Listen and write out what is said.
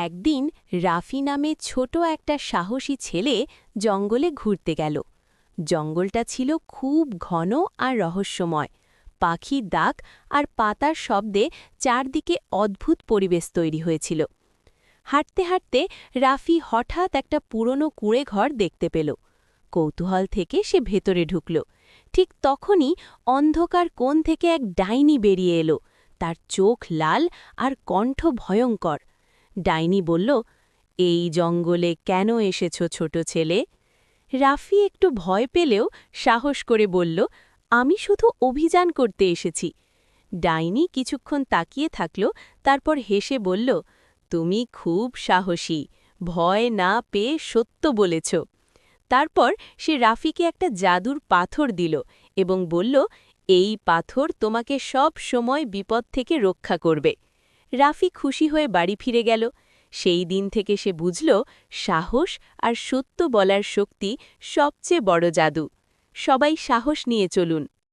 একদিন রাফি নামে ছোট একটা সাহসী ছেলে জঙ্গলে ঘুরতে গেল। জঙ্গলটা ছিল খুব ঘন আর রহস্যময়। পাখির ডাক আর পাতার শব্দে চারদিকে অদ্ভুত পরিবেশ তৈরি হয়েছিল। হাঁটতে হাঁটতে রাফি হঠাৎ একটা পুরনো কুঁড়েঘর দেখতে পেল। কৌতূহল থেকে সে ভেতরে ঢুকল। ঠিক তখনই অন্ধকার কোণ থেকে এক ডাইনি বেরিয়ে এলো। তার চোখ লাল আর কণ্ঠ ভয়ঙ্কর। ডাইনি বলল, এই জঙ্গলে কেন এসেছ ছোট ছেলে? রাফি একটু ভয় পেলেও সাহস করে বলল, আমি শুধু অভিযান করতে এসেছি। ডাইনি কিছুক্ষণ তাকিয়ে থাকল, তারপর হেসে বলল, তুমি খুব সাহসী, ভয় না পেয়ে সত্য বলেছ। তারপর সে রাফিকে একটা জাদুর পাথর দিল এবং বলল, এই পাথর তোমাকে সব সময় বিপদ থেকে রক্ষা করবে। রাফি খুশি হয়ে বাড়ি ফিরে গেল। সেই দিন থেকে সে বুঝল, সাহস আর সত্য বলার শক্তি সবচেয়ে বড় জাদু। সবাই সাহস নিয়ে চলুন।